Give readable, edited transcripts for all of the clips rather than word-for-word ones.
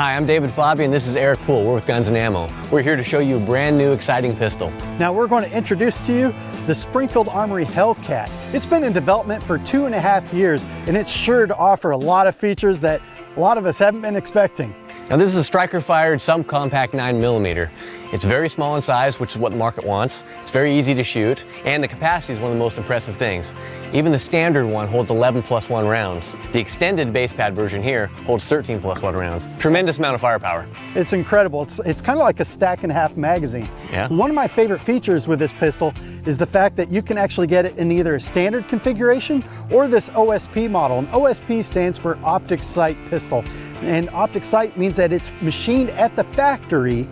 Hi, I'm David Fobby and this is Eric Poole. We're with Guns and Ammo. We're here to show you a brand new exciting pistol. Now we're going to introduce to you the Springfield Armory Hellcat. It's been in development for 2.5 years and it's sure to offer a lot of features that a lot of us haven't been expecting. Now this is a striker-fired subcompact 9mm. It's very small in size, which is what the market wants. It's very easy to shoot, and the capacity is one of the most impressive things. Even the standard one holds 11+1 rounds. The extended base pad version here holds 13+1 rounds. Tremendous amount of firepower. It's incredible. It's kind of like a stack-and-a-half magazine. Yeah. One of my favorite features with this pistol is the fact that you can actually get it in either a standard configuration or this OSP model. And OSP stands for Optic Sight Pistol. And Optic Sight means that it's machined at the factory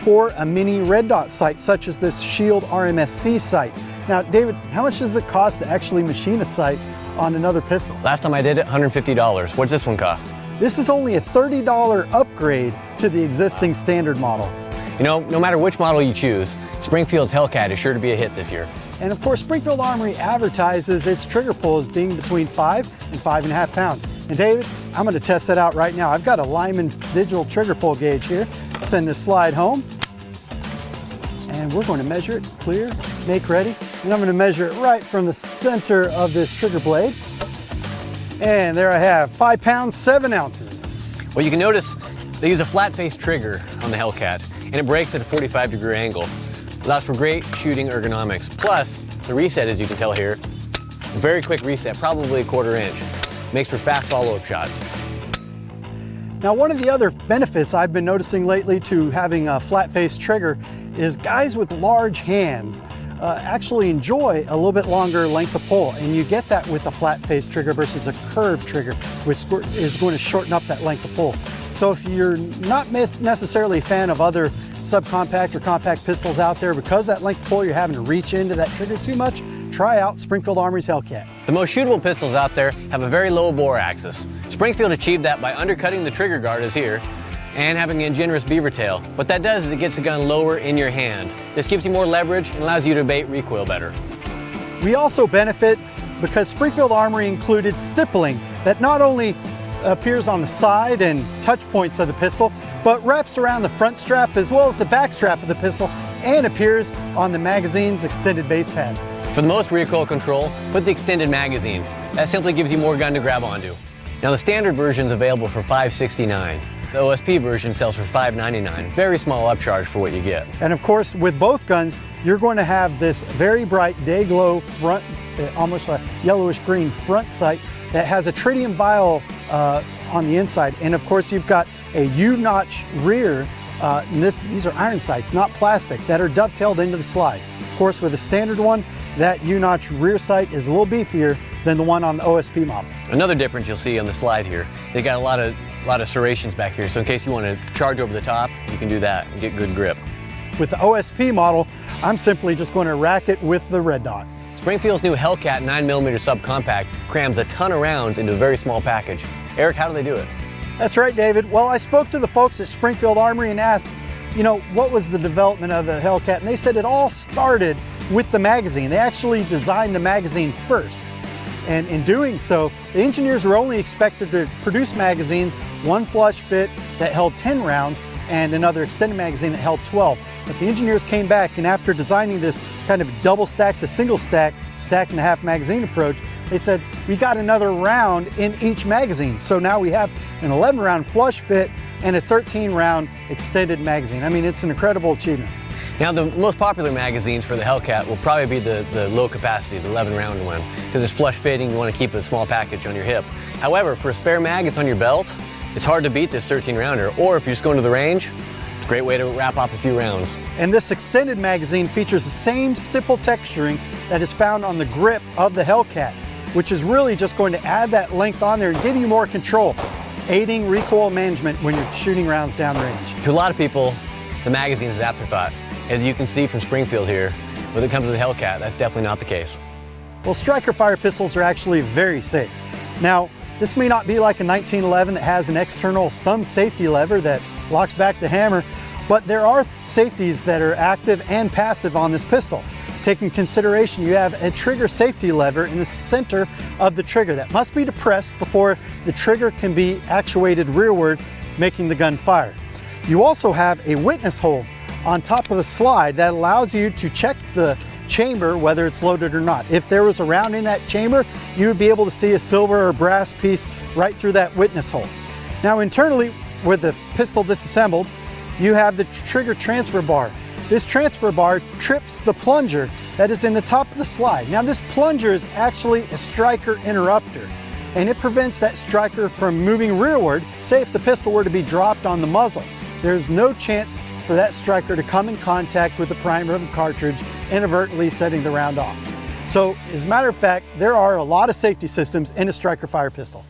for a mini red dot sight, such as this Shield RMSC sight. Now, David, how much does it cost to actually machine a sight on another pistol? Last time I did it, $150. What's this one cost? This is only a $30 upgrade to the existing standard model. You know, no matter which model you choose, Springfield's Hellcat is sure to be a hit this year. And of course, Springfield Armory advertises its trigger pull as being between 5 and 5.5 pounds. And David, I'm going to test that out right now. I've got a Lyman digital trigger pull gauge here. Send this slide home. And we're going to measure it, clear, make ready. And I'm going to measure it right from the center of this trigger blade. And there I have 5 pounds, 7 ounces. Well, you can notice they use a flat-face trigger on the Hellcat, and it breaks at a 45-degree angle. Allows for great shooting ergonomics. Plus, the reset, as you can tell here, very quick reset, probably a 1/4 inch. Makes for fast follow-up shots. Now, one of the other benefits I've been noticing lately to having a flat-face trigger is guys with large hands actually enjoy a little bit longer length of pull, and you get that with a flat-face trigger versus a curved trigger, which is going to shorten up that length of pull. So if you're not necessarily a fan of other subcompact or compact pistols out there, because that length of pull you're having to reach into that trigger too much, try out Springfield Armory's Hellcat. The most shootable pistols out there have a very low bore axis. Springfield achieved that by undercutting the trigger guard as here and having a generous beaver tail. What that does is it gets the gun lower in your hand. This gives you more leverage and allows you to abate recoil better. We also benefit because Springfield Armory included stippling that not only appears on the side and touch points of the pistol, but wraps around the front strap as well as the back strap of the pistol and appears on the magazine's extended base pad. For the most recoil control, put the extended magazine. That simply gives you more gun to grab onto. Now the standard version is available for $569. The OSP version sells for $599. Very small upcharge for what you get. And of course, with both guns, you're going to have this very bright day glow front, almost a yellowish green front sight that has a tritium vial on the inside. And of course, you've got a U-notch rear. These are iron sights, not plastic, that are dovetailed into the slide. Of course, with a standard one, that U-notch rear sight is a little beefier than the one on the OSP model. Another difference you'll see on the slide here, they got a lot of serrations back here, so in case you want to charge over the top, you can do that and get good grip. With the OSP model, I'm simply just going to rack it with the red dot. Springfield's new Hellcat 9mm subcompact crams a ton of rounds into a very small package. Eric, how do they do it? That's right, David. Well, I spoke to the folks at Springfield Armory and asked, you know, what was the development of the Hellcat? And they said it all started with the magazine. They actually designed the magazine first. And in doing so, the engineers were only expected to produce magazines, one flush fit that held 10 rounds and another extended magazine that held 12. But the engineers came back, and after designing this kind of double stack to single stack, stack-and-a-half magazine approach, they said, we got another round in each magazine. So now we have an 11-round flush fit and a 13-round extended magazine. I mean, it's an incredible achievement. Now, the most popular magazines for the Hellcat will probably be the low capacity, the 11-round one, because it's flush fitting, you want to keep a small package on your hip. However, for a spare mag, it's on your belt, it's hard to beat this 13-rounder, or if you're just going to the range, it's a great way to wrap off a few rounds. And this extended magazine features the same stipple texturing that is found on the grip of the Hellcat, which is really just going to add that length on there and give you more control, aiding recoil management when you're shooting rounds downrange. To a lot of people, the magazine is an afterthought. As you can see from Springfield here, when it comes to the Hellcat, that's definitely not the case. Well, striker fire pistols are actually very safe. Now, this may not be like a 1911 that has an external thumb safety lever that locks back the hammer, but there are safeties that are active and passive on this pistol. Take in consideration, you have a trigger safety lever in the center of the trigger that must be depressed before the trigger can be actuated rearward making the gun fire. You also have a witness hole on top of the slide that allows you to check the chamber whether it's loaded or not. If there was a round in that chamber, you would be able to see a silver or brass piece right through that witness hole. Now internally, with the pistol disassembled, you have the trigger transfer bar. This transfer bar trips the plunger that is in the top of the slide. Now this plunger is actually a striker interrupter, and it prevents that striker from moving rearward. Say if the pistol were to be dropped on the muzzle, there's no chance for that striker to come in contact with the primer of the cartridge, inadvertently setting the round off. So as a matter of fact, there are a lot of safety systems in a striker fire pistol.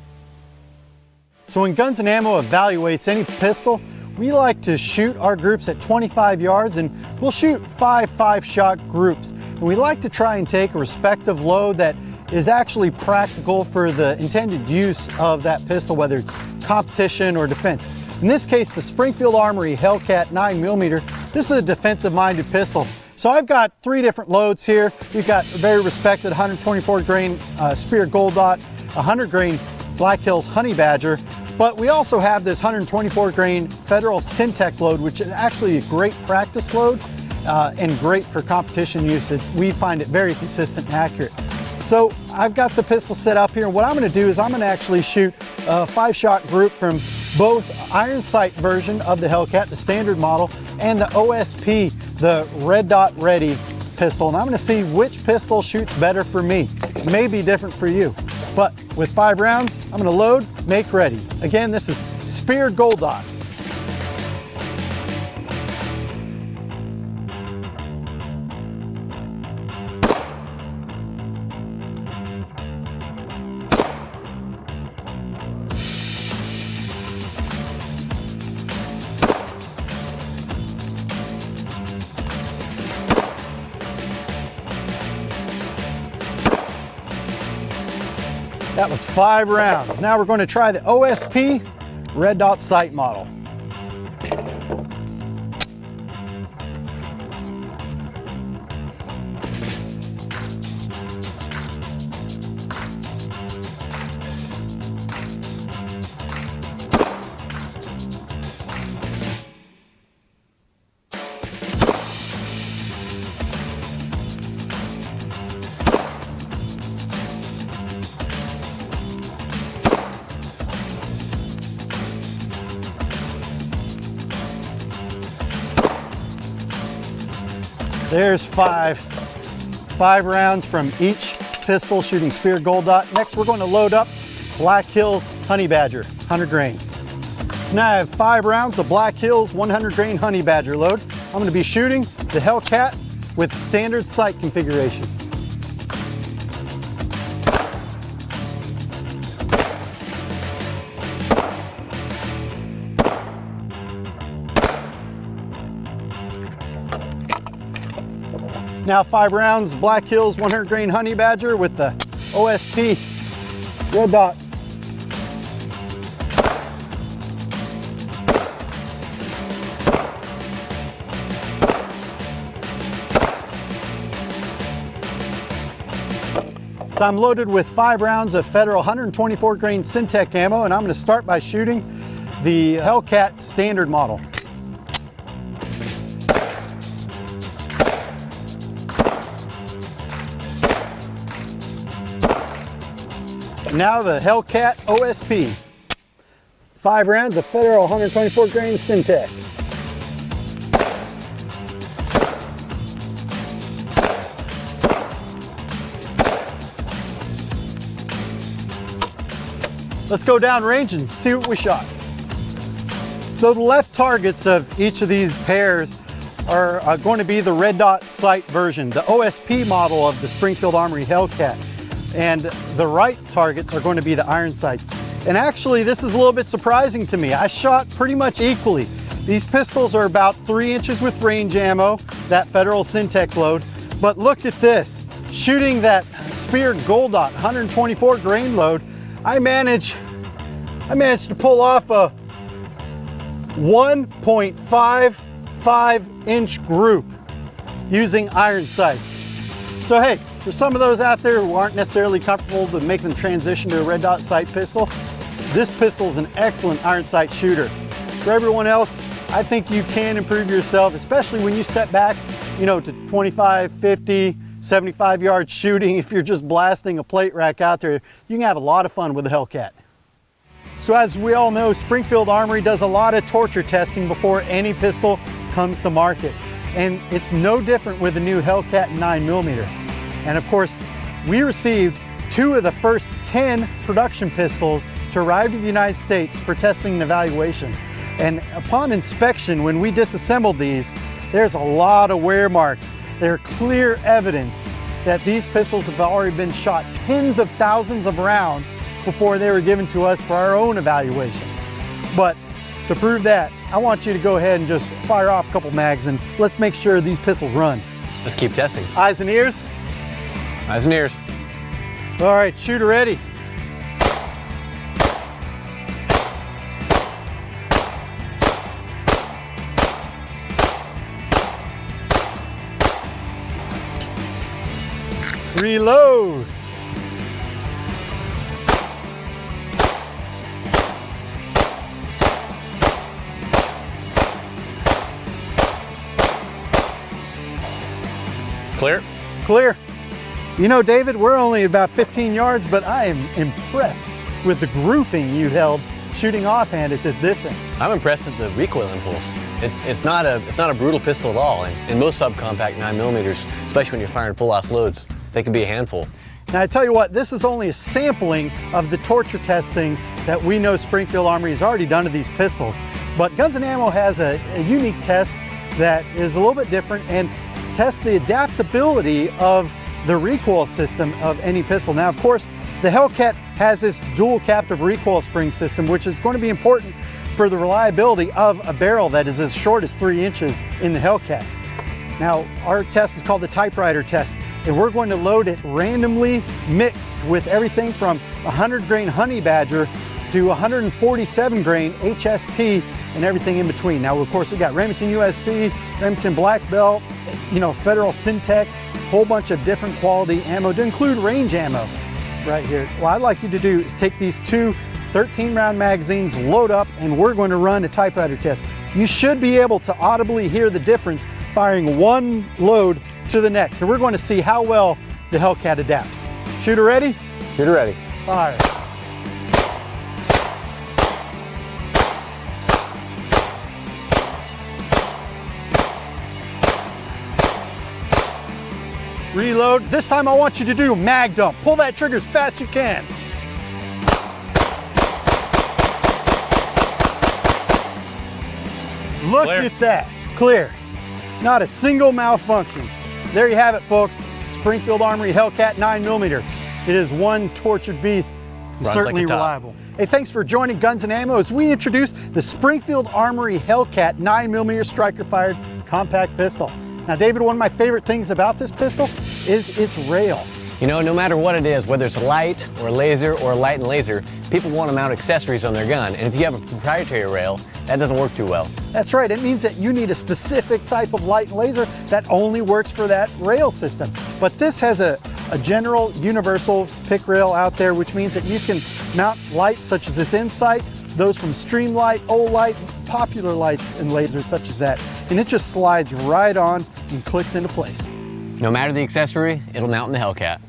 So when Guns and Ammo evaluates any pistol, we like to shoot our groups at 25 yards, and we'll shoot 5-shot groups. And we like to try and take a respective load that is actually practical for the intended use of that pistol, whether it's competition or defense. In this case, the Springfield Armory Hellcat 9mm, this is a defensive-minded pistol. So I've got 3 different loads here. We've got a very respected 124 grain Spear Gold Dot, 100 grain Black Hills Honey Badger, but we also have this 124 grain Federal Syntech load, which is actually a great practice load and great for competition use. We find it very consistent and accurate. So I've got the pistol set up here, and what I'm going to do is I'm going to actually shoot a 5-shot group from both iron sight version of the Hellcat, the standard model, and the OSP, the red dot ready pistol. And I'm going to see which pistol shoots better for me. It may be different for you. But with 5 rounds, I'm going to load, make ready. Again, this is Spear Gold Dot. That was 5 rounds. Now we're going to try the OSP red dot sight model. There's 5 rounds from each pistol shooting Spear Gold Dot. Next, we're going to load up Black Hills Honey Badger, 100 grains. So now I have 5 rounds of Black Hills 100 grain Honey Badger load. I'm going to be shooting the Hellcat with standard sight configuration. Now 5 rounds Black Hills 100 grain Honey Badger with the OSP red dot. So I'm loaded with 5 rounds of Federal 124 grain Syntech ammo, and I'm going to start by shooting the Hellcat standard model. Now the Hellcat OSP. 5 rounds of Federal 124 grain Syntech. Let's go down range and see what we shot. So the left targets of each of these pairs are going to be the red dot sight version, the OSP model of the Springfield Armory Hellcat. And the right targets are going to be the iron sights. And actually, this is a little bit surprising to me. I shot pretty much equally. These pistols are about 3 inches with range ammo, that Federal Syntech load. But look at this. Shooting that Spear Gold Dot 124 grain load, I managed to pull off a 1.55 inch group using iron sights. So hey, for some of those out there who aren't necessarily comfortable to make them transition to a red dot sight pistol, this pistol is an excellent iron sight shooter. For everyone else, I think you can improve yourself, especially when you step back, you know, to 25, 50, 75 yards shooting. If you're just blasting a plate rack out there, you can have a lot of fun with the Hellcat. So as we all know, Springfield Armory does a lot of torture testing before any pistol comes to market. And it's no different with the new Hellcat 9mm. And of course, we received 2 of the first 10 production pistols to arrive to the United States for testing and evaluation. And upon inspection, when we disassembled these, there's a lot of wear marks. They're clear evidence that these pistols have already been shot tens of thousands of rounds before they were given to us for our own evaluations. But to prove that, I want you to go ahead and just fire off a couple mags and let's make sure these pistols run. Let's keep testing. Eyes and ears? Eyes and ears. All right, shooter ready. Reload. Clear? Clear. You know, David, we're only about 15 yards, but I am impressed with the grouping you held shooting offhand at this distance. I'm impressed with the recoil impulse. It's not a brutal pistol at all, and most subcompact 9mm, especially when you're firing full-ass loads, they can be a handful. Now I tell you what, this is only a sampling of the torture testing that we know Springfield Armory has already done to these pistols. But Guns and Ammo has a unique test that is a little bit different and tests the adaptability of the recoil system of any pistol. Now, of course, the Hellcat has this dual captive recoil spring system, which is going to be important for the reliability of a barrel that is as short as 3 inches in the Hellcat. Now, our test is called the typewriter test, and we're going to load it randomly mixed with everything from 100 grain Honey Badger to 147 grain HST and everything in between. Now, of course, we got Remington USC, Remington Black Belt, you know, Federal Syntec, whole bunch of different quality ammo to include range ammo right here. What I'd like you to do is take these 2 13-round magazines, load up, and we're going to run a typewriter test. You should be able to audibly hear the difference firing one load to the next. And we're going to see how well the Hellcat adapts. Shooter ready? Shooter ready. Fire. Reload. This time I want you to do mag dump. Pull that trigger as fast as you can. Look Clear. at that. Clear. Not a single malfunction. There you have it, folks. Springfield Armory Hellcat 9mm. It is one tortured beast, and Runs certainly like a top. reliable. Hey, thanks for joining Guns and Ammo as we introduce the Springfield Armory Hellcat 9mm striker-fired compact pistol. Now, David, one of my favorite things about this pistol is its rail. You know, no matter what it is, whether it's a light or a laser or a light and laser, people want to mount accessories on their gun. And if you have a proprietary rail, that doesn't work too well. That's right. It means that you need a specific type of light and laser that only works for that rail system. But this has a general universal pick rail out there, which means that you can mount lights such as this Insight, those from Streamlight, Olight, popular lights and lasers such as that. And it just slides right on and clicks into place. No matter the accessory, it'll mount in the Hellcat.